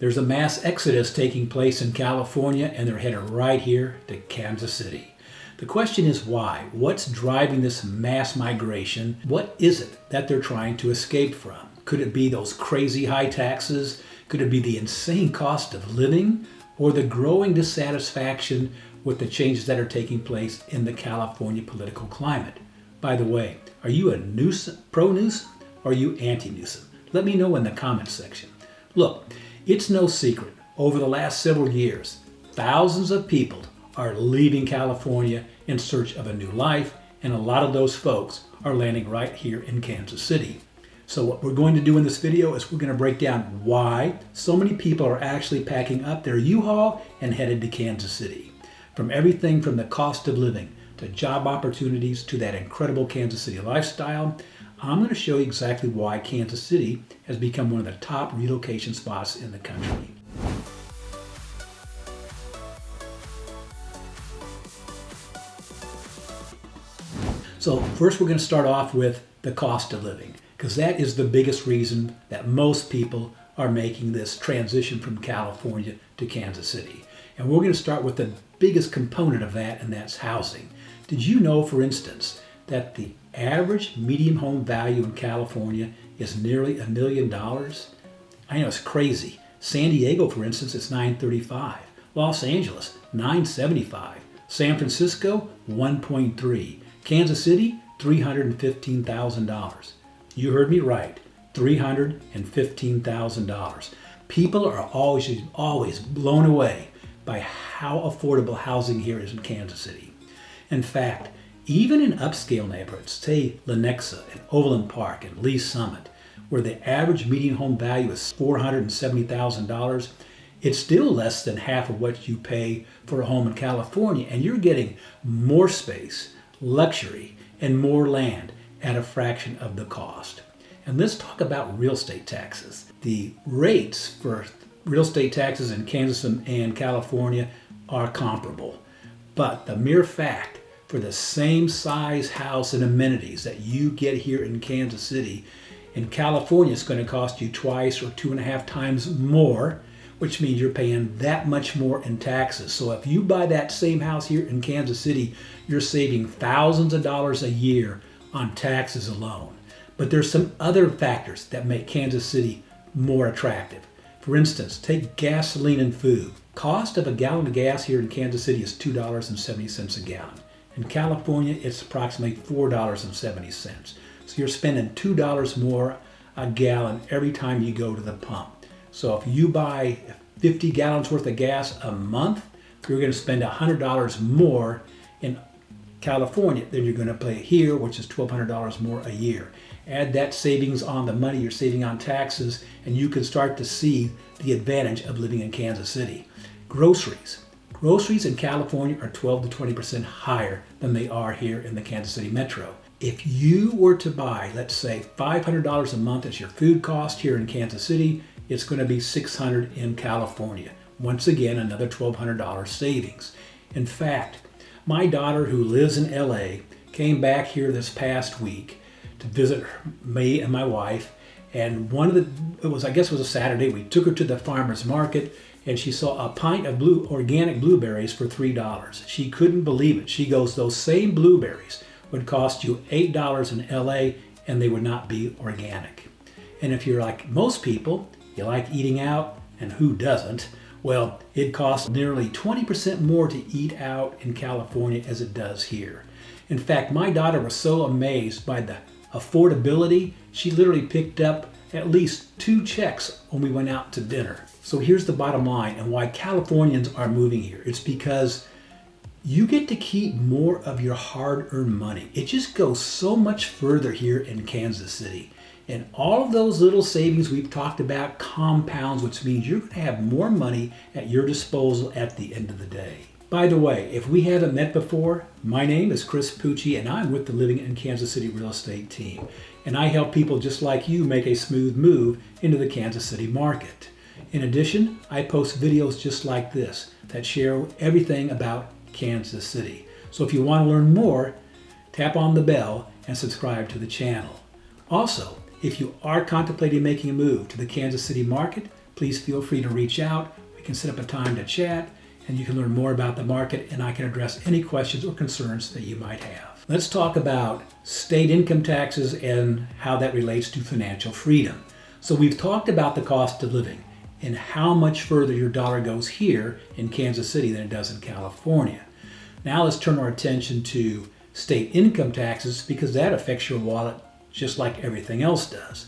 There's a mass exodus taking place in California, and they're headed right here to Kansas City. The question is why? What's driving this mass migration? What is it that they're trying to escape from? Could it be those crazy high taxes? Could it be the insane cost of living? Or the growing dissatisfaction with the changes that are taking place in the California political climate? By the way, are you a pro-Newsom or are you anti-Newsom? Let me know in the comments section. Look, it's no secret. Over the last several years, thousands of people are leaving California in search of a new life, and a lot of those folks are landing right here in Kansas City. So what we're going to do in this video is we're going to break down why so many people are actually packing up their U-Haul and headed to Kansas City. From everything from the cost of living to job opportunities to that incredible Kansas City lifestyle, I'm going to show you exactly why Kansas City has become one of the top relocation spots in the country. So first we're going to start off with the cost of living, because that is the biggest reason that most people are making this transition from California to Kansas City. And we're going to start with the biggest component of that, and that's housing. Did you know, for instance, that the average median home value in California is nearly $1 million? I know, it's crazy. San Diego, for instance, is $935. Los Angeles, $975. San Francisco, $1.3. Kansas City, $315,000. You heard me right, $315,000. People are always blown away by how affordable housing here is in Kansas City. In fact, even in upscale neighborhoods, say Lenexa and Overland Park and Lee Summit, where the average median home value is $470,000, it's still less than half of what you pay for a home in California, and you're getting more space, luxury, and more land at a fraction of the cost. And let's talk about real estate taxes. The rates for real estate taxes in Kansas and California are comparable, but the mere fact for the same size house and amenities that you get here in Kansas City, in California it's going to cost you twice or 2.5 times more, which means you're paying that much more in taxes. So if you buy that same house here in Kansas City, you're saving thousands of dollars a year on taxes alone. But there's some other factors that make Kansas City more attractive. For instance, take gasoline and food. Cost of a gallon of gas here in Kansas City is $2.70 a gallon. In California, it's approximately $4.70. So you're spending $2 more a gallon every time you go to the pump. So if you buy 50 gallons worth of gas a month, you're going to spend $100 more in California than you're going to pay here, which is $1,200 more a year. Add that savings on the money you're saving on taxes, and you can start to see the advantage of living in Kansas City. Groceries. Groceries in California are 12 to 20% higher than they are here in the Kansas City metro. If you were to buy, let's say, $500 a month as your food cost here in Kansas City, it's going to be $600 in California. Once again, another $1,200 savings. In fact, my daughter, who lives in LA, came back here this past week to visit me and my wife. And it was a Saturday. We took her to the farmer's market, and she saw a pint of organic blueberries for $3. She couldn't believe it. She goes, those same blueberries would cost you $8 in LA, and they would not be organic. And if you're like most people, you like eating out, and who doesn't? Well, it costs nearly 20% more to eat out in California as it does here. In fact, my daughter was so amazed by the affordability, she literally picked up at least 2 checks when we went out to dinner. So here's the bottom line and why Californians are moving here. It's because you get to keep more of your hard-earned money. It just goes so much further here in Kansas City. And all of those little savings we've talked about compounds, which means you're going to have more money at your disposal at the end of the day. By the way, if we haven't met before, my name is Chris Pucci, and I'm with the Living in Kansas City real estate team. And I help people just like you make a smooth move into the Kansas City market. In addition, I post videos just like this that share everything about Kansas City. So if you want to learn more, tap on the bell and subscribe to the channel. Also, if you are contemplating making a move to the Kansas City market, please feel free to reach out. We can set up a time to chat, and you can learn more about the market, and I can address any questions or concerns that you might have. Let's talk about state income taxes and how that relates to financial freedom. So we've talked about the cost of living and how much further your dollar goes here in Kansas City than it does in California. Now let's turn our attention to state income taxes, because that affects your wallet just like everything else does.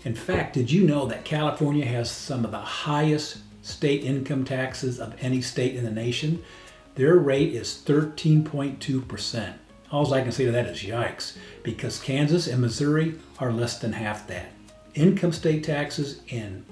In fact, did you know that California has some of the highest state income taxes of any state in the nation? Their rate is 13.2%. All I can say to that is yikes, because Kansas and Missouri are less than half that. Income state taxes in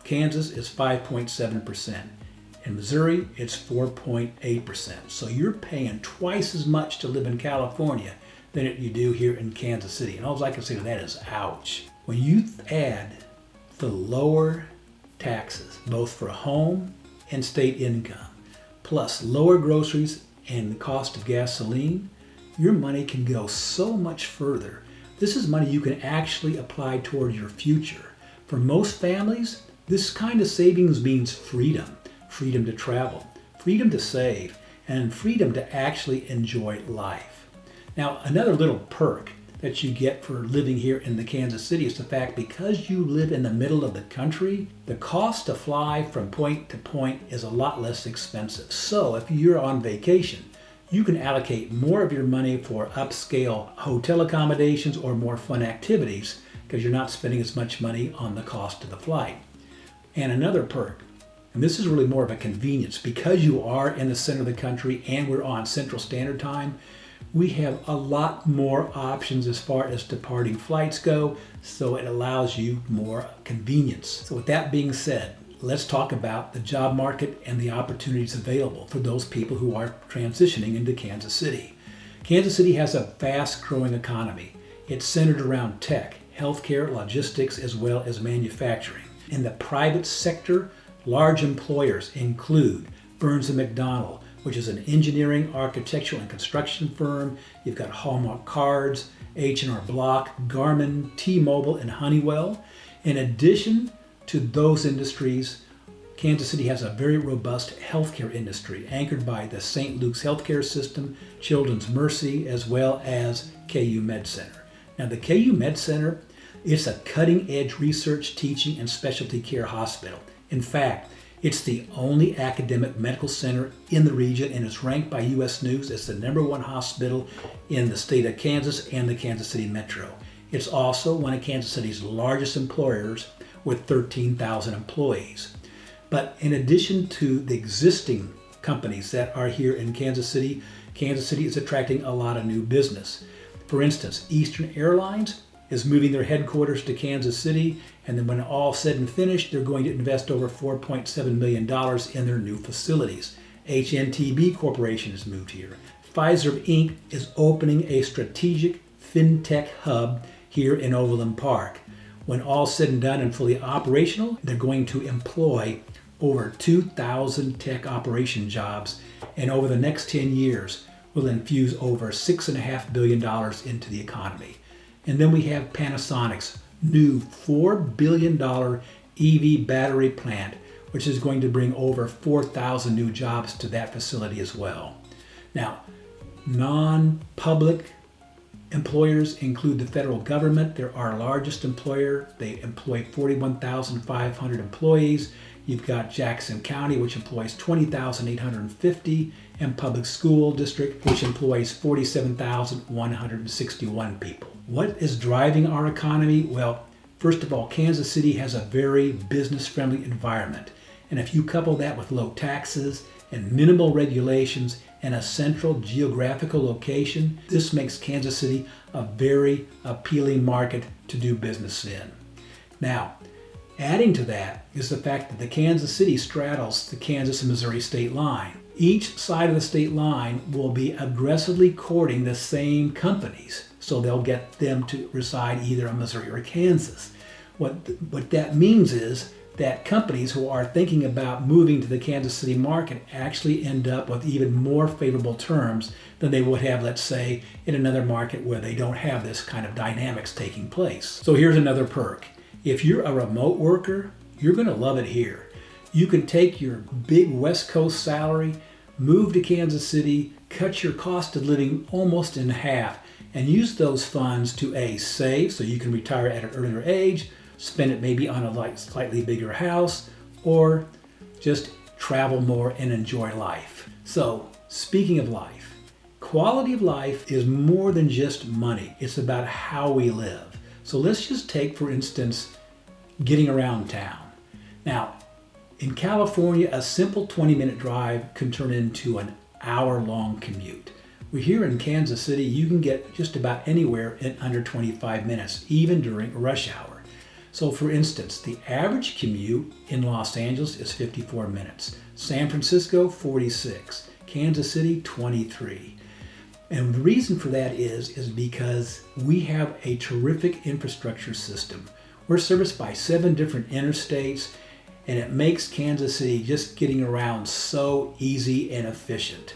Kansas is 5.7%. In Missouri, it's 4.8%. So you're paying twice as much to live in California than you do here in Kansas City. And all I can say to that is ouch. When you add the lower taxes, both for home and state income, plus lower groceries and the cost of gasoline, your money can go so much further. This is money you can actually apply toward your future. For most families, this kind of savings means freedom. Freedom to travel, freedom to save, and freedom to actually enjoy life. Now, another little perk that you get for living here in the Kansas City is the fact, because you live in the middle of the country, the cost to fly from point to point is a lot less expensive. So if you're on vacation, you can allocate more of your money for upscale hotel accommodations or more fun activities, because you're not spending as much money on the cost of the flight. And another perk, and this is really more of a convenience, because you are in the center of the country and we're on Central Standard Time, we have a lot more options as far as departing flights go, so it allows you more convenience. So with that being said, let's talk about the job market and the opportunities available for those people who are transitioning into Kansas City. Kansas City has a fast growing economy. It's centered around tech, healthcare, logistics, as well as manufacturing. In the private sector, large employers include Burns & McDonnell, which is an engineering, architectural, and construction firm. You've got Hallmark Cards, H&R Block, Garmin, T-Mobile, and Honeywell. In addition to those industries, Kansas City has a very robust healthcare industry anchored by the St. Luke's Healthcare System, Children's Mercy, as well as KU Med Center. Now, the KU Med Center, it's a cutting-edge research, teaching, and specialty care hospital. In fact, it's the only academic medical center in the region, and is ranked by U.S. News as the #1 hospital in the state of Kansas and the Kansas City Metro. It's also one of Kansas City's largest employers with 13,000 employees. But in addition to the existing companies that are here in Kansas City is attracting a lot of new business. For instance, Eastern Airlines is moving their headquarters to Kansas City, and then when all said and finished, they're going to invest over $4.7 million in their new facilities. HNTB Corporation has moved here. Pfizer Inc. is opening a strategic fintech hub here in Overland Park. When all said and done and fully operational, they're going to employ over 2,000 tech operation jobs, and over the next 10 years will infuse over $6.5 billion into the economy. And then we have Panasonic's new $4 billion EV battery plant, which is going to bring over 4,000 new jobs to that facility as well. Now, non-public employers include the federal government. They're our largest employer. They employ 41,500 employees. You've got Jackson County, which employs 20,850, and Public School District, which employs 47,161 people. What is driving our economy? Well, first of all, Kansas City has a very business-friendly environment. And if you couple that with low taxes and minimal regulations and a central geographical location, this makes Kansas City a very appealing market to do business in. Now, adding to that is the fact that the Kansas City straddles the Kansas and Missouri state line. Each side of the state line will be aggressively courting the same companies, so they'll get them to reside either in Missouri or Kansas. What that means is that companies who are thinking about moving to the Kansas City market actually end up with even more favorable terms than they would have, let's say, in another market where they don't have this kind of dynamics taking place. So here's another perk. If you're a remote worker, you're going to love it here. You can take your big West Coast salary, move to Kansas City, cut your cost of living almost in half, and use those funds to save so you can retire at an earlier age, spend it maybe on a slightly bigger house, or just travel more and enjoy life. So, speaking of life, quality of life is more than just money. It's about how we live. So let's just take, for instance, getting around town. Now, in California, a simple 20-minute drive can turn into an hour-long commute. We're here in Kansas City, you can get just about anywhere in under 25 minutes, even during rush hour. So for instance, the average commute in Los Angeles is 54 minutes, San Francisco 46, Kansas City 23. And the reason for that is because we have a terrific infrastructure system. We're serviced by 7 different interstates, and it makes Kansas City just getting around so easy and efficient.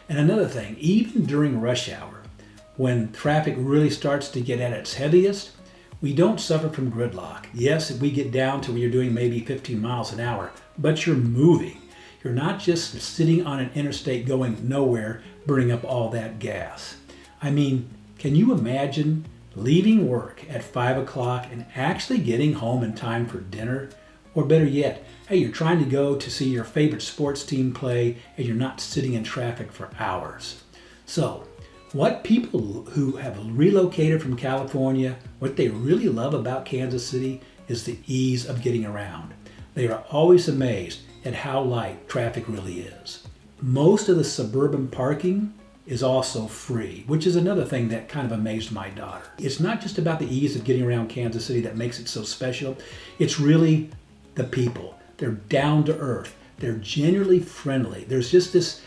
And another thing, even during rush hour, when traffic really starts to get at its heaviest, we don't suffer from gridlock. Yes, we get down to where you're doing maybe 15 miles an hour, but you're moving. You're not just sitting on an interstate going nowhere, burning up all that gas. I mean, can you imagine leaving work at 5 o'clock and actually getting home in time for dinner? Or better yet, hey, you're trying to go to see your favorite sports team play and you're not sitting in traffic for hours. So, what people who have relocated from California, what they really love about Kansas City is the ease of getting around. They are always amazed at how light traffic really is. Most of the suburban parking is also free, which is another thing that kind of amazed my daughter. It's not just about the ease of getting around Kansas City that makes it so special. It's really the people. They're down to earth. They're genuinely friendly. There's just this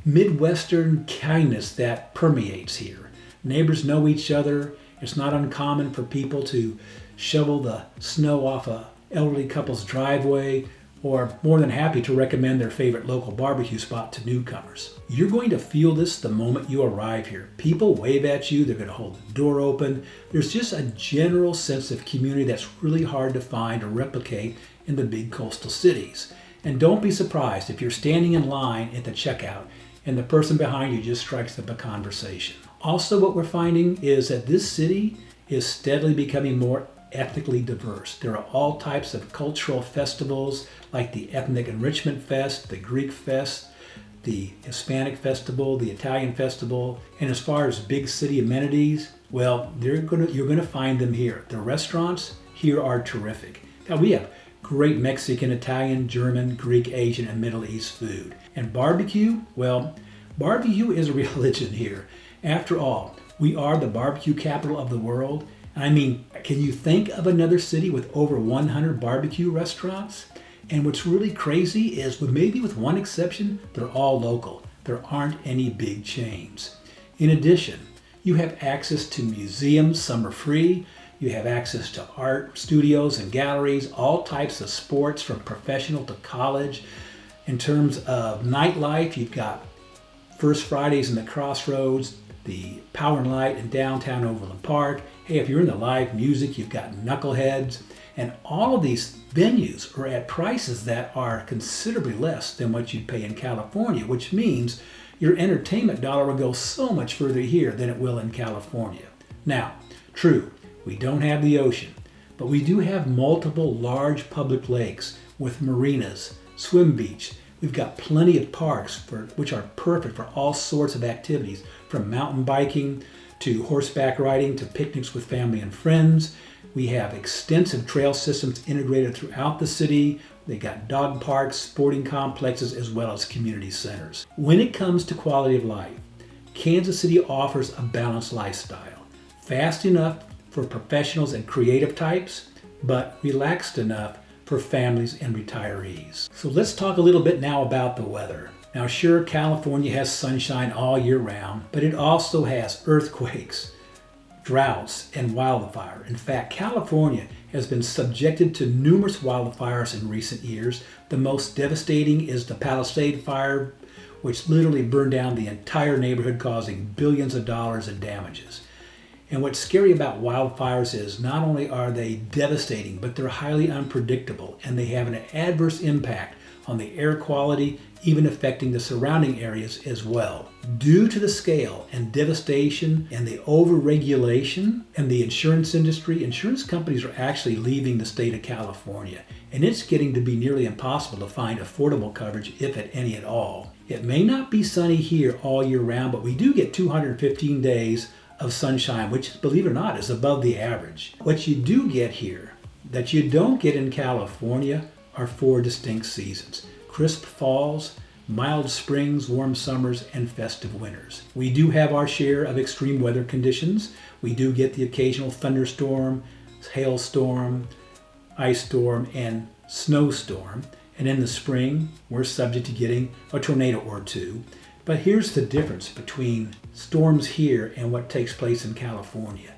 Midwestern kindness that permeates here. Neighbors know each other. It's not uncommon for people to shovel the snow off a elderly couple's driveway, or more than happy to recommend their favorite local barbecue spot to newcomers. You're going to feel this the moment you arrive here. People wave at you, they're going to hold the door open. There's just a general sense of community that's really hard to find or replicate in the big coastal cities. And don't be surprised if you're standing in line at the checkout and the person behind you just strikes up a conversation. Also, what we're finding is that this city is steadily becoming more ethnically diverse. There are all types of cultural festivals like the Ethnic Enrichment Fest, the Greek Fest, the Hispanic Festival, the Italian Festival, and as far as big city amenities, well, you're going to find them here. The restaurants here are terrific. Now, we have great Mexican, Italian, German, Greek, Asian, and Middle East food. And barbecue, well, barbecue is a religion here. After all, we are the barbecue capital of the world. I mean, can you think of another city with over 100 barbecue restaurants? And what's really crazy is, maybe with one exception, they're all local. There aren't any big chains. In addition, you have access to museums, some are free. You have access to art studios and galleries, all types of sports from professional to college. In terms of nightlife, you've got First Fridays in the Crossroads, the Power and Light in downtown Overland Park. Hey, if you're into live music, you've got Knuckleheads. And all of these venues are at prices that are considerably less than what you'd pay in California, which means your entertainment dollar will go so much further here than it will in California. Now, true, we don't have the ocean, but we do have multiple large public lakes with marinas, swim beach. We've got plenty of parks which are perfect for all sorts of activities, from mountain biking to horseback riding to picnics with family and friends. We have extensive trail systems integrated throughout the city. They got dog parks, sporting complexes, as well as community centers. When it comes to quality of life, Kansas City offers a balanced lifestyle. Fast enough for professionals and creative types, but relaxed enough for families and retirees. So let's talk a little bit now about the weather. Now sure, California has sunshine all year round, but it also has earthquakes, droughts, and wildfire. In fact, California has been subjected to numerous wildfires in recent years. The most devastating is the Palisade Fire, which literally burned down the entire neighborhood, causing billions of dollars in damages. And what's scary about wildfires is not only are they devastating, but they're highly unpredictable and they have an adverse impact on the air quality, even affecting the surrounding areas as well. Due to the scale and devastation and the overregulation and the insurance industry, insurance companies are actually leaving the state of California, and it's getting to be nearly impossible to find affordable coverage, if at any at all. It may not be sunny here all year round, but we do get 215 days of sunshine, which, believe it or not, is above the average. What you do get here that you don't get in California are 4 distinct seasons: crisp falls, mild springs, warm summers, and festive winters. We do have our share of extreme weather conditions. We do get the occasional thunderstorm, hailstorm, ice storm, and snowstorm. And in the spring, we're subject to getting a tornado or two. But here's the difference between storms here and what takes place in California.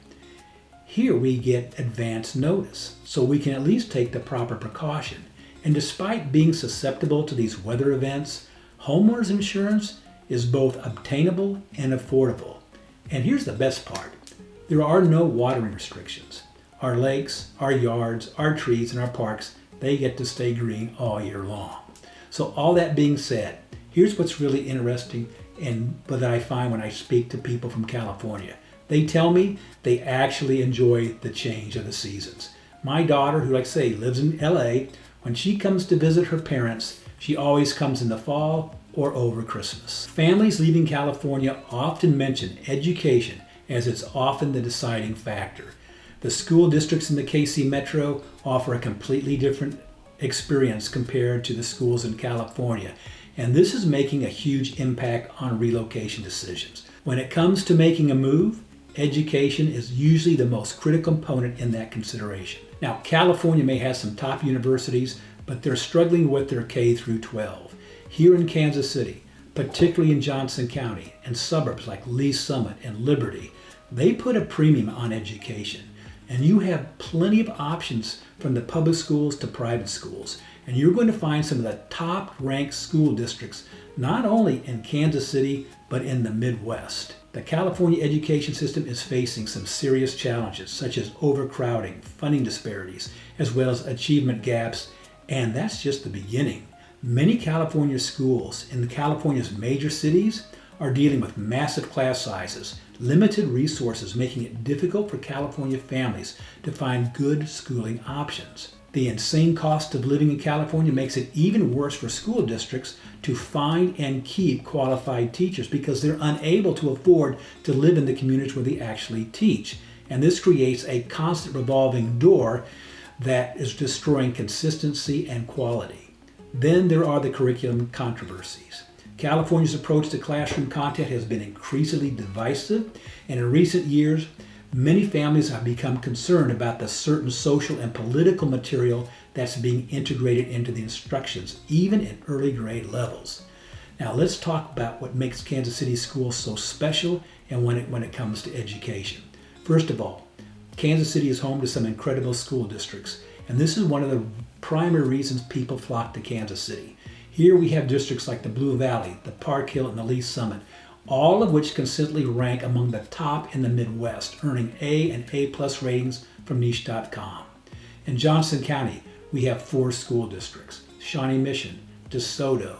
Here we get advance notice, so we can at least take the proper precaution. And despite being susceptible to these weather events, homeowners insurance is both obtainable and affordable. And here's the best part: there are no watering restrictions. Our lakes, our yards, our trees, and our parks, they get to stay green all year long. So all that being said, here's what's really interesting and what I find when I speak to people from California. They tell me they actually enjoy the change of the seasons. My daughter, who, like I say, lives in LA, when she comes to visit her parents, she always comes in the fall or over Christmas. Families leaving California often mention education, as it's often the deciding factor. The school districts in the KC Metro offer a completely different experience compared to the schools in California, and this is making a huge impact on relocation decisions. When it comes to making a move, education is usually the most critical component in that consideration. Now, California may have some top universities, but they're struggling with their K through 12. Here in Kansas City, particularly in Johnson County and suburbs like Lee Summit and Liberty, they put a premium on education. And you have plenty of options from the public schools to private schools. And you're going to find some of the top ranked school districts, not only in Kansas City, but in the Midwest. The California education system is facing some serious challenges, such as overcrowding, funding disparities, as well as achievement gaps. And that's just the beginning. Many California schools in California's major cities are dealing with massive class sizes, limited resources, making it difficult for California families to find good schooling options. The insane cost of living in California makes it even worse for school districts to find and keep qualified teachers because they're unable to afford to live in the communities where they actually teach. And this creates a constant revolving door that is destroying consistency and quality. Then there are the curriculum controversies. California's approach to classroom content has been increasingly divisive, and in recent years, many families have become concerned about the certain social and political material that's being integrated into the instructions, even in early grade levels. Now let's talk about what makes Kansas City schools so special and when it comes to education. First of all, Kansas City is home to some incredible school districts, and this is one of the primary reasons people flock to Kansas City. Here we have districts like the Blue Valley, the Park Hill, and the Lee Summit, all of which consistently rank among the top in the Midwest, earning A and A+ ratings from niche.com. In Johnson County, we have 4 school districts: Shawnee Mission, DeSoto,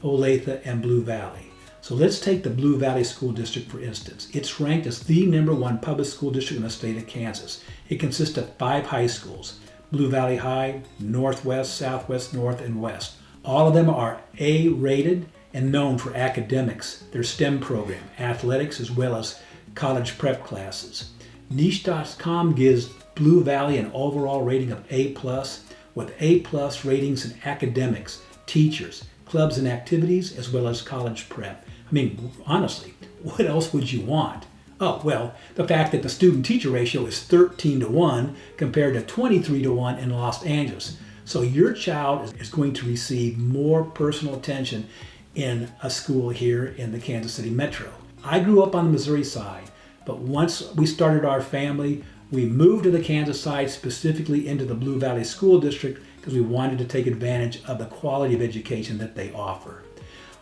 Olathe, and Blue Valley. So let's take the Blue Valley School District for instance. It's ranked as the #1 public school district in the state of Kansas. It consists of 5 high schools: Blue Valley High, Northwest, Southwest, North, and West. All of them are A-rated and known for academics, their STEM program, athletics, as well as college prep classes. Niche.com gives Blue Valley an overall rating of A+, with A+ ratings in academics, teachers, clubs and activities, as well as college prep. I mean, honestly, what else would you want? Oh, well, the fact that the student-teacher ratio is 13-1 compared to 23-1 in Los Angeles. So your child is going to receive more personal attention in a school here in the Kansas City Metro. I grew up on the Missouri side, but once we started our family, we moved to the Kansas side, specifically into the Blue Valley School District, because we wanted to take advantage of the quality of education that they offer.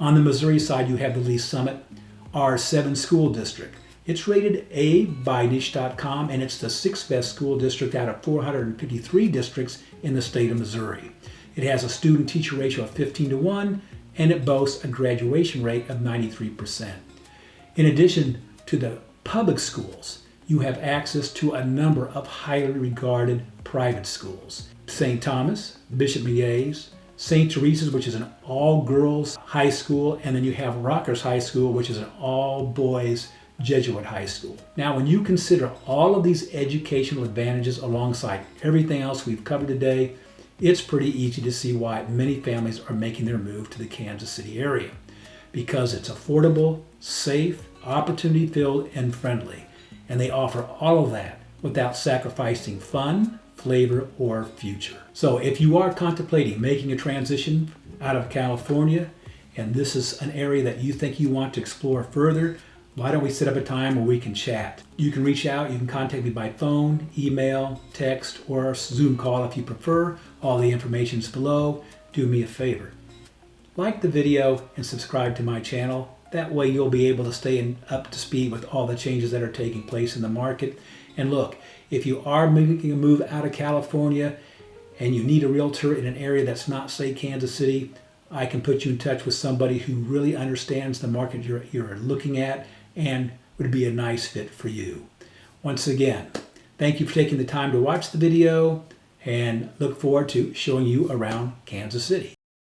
On the Missouri side, you have the Lee Summit R7 School District. It's rated A by niche.com, and it's the 6th best school district out of 453 districts in the state of Missouri. It has a student-teacher ratio of 15:1, and it boasts a graduation rate of 93%. In addition to the public schools, you have access to a number of highly regarded private schools. St. Thomas, Bishop McGay's, St. Teresa's, which is an all-girls high school, and then you have Rocker's High School, which is an all-boys Jesuit high school. Now, when you consider all of these educational advantages alongside everything else we've covered today, it's pretty easy to see why many families are making their move to the Kansas City area. Because it's affordable, safe, opportunity-filled, and friendly. And they offer all of that without sacrificing fun, flavor, or future. So if you are contemplating making a transition out of California, and this is an area that you think you want to explore further, why don't we set up a time where we can chat? You can reach out, you can contact me by phone, email, text, or Zoom call if you prefer. All the information is below. Do me a favor. Like the video and subscribe to my channel. That way you'll be able to stay up to speed with all the changes that are taking place in the market. And look, if you are making a move out of California and you need a realtor in an area that's not, say, Kansas City, I can put you in touch with somebody who really understands the market you're looking at and would be a nice fit for you. Once again, thank you for taking the time to watch the video, and look forward to showing you around Kansas City.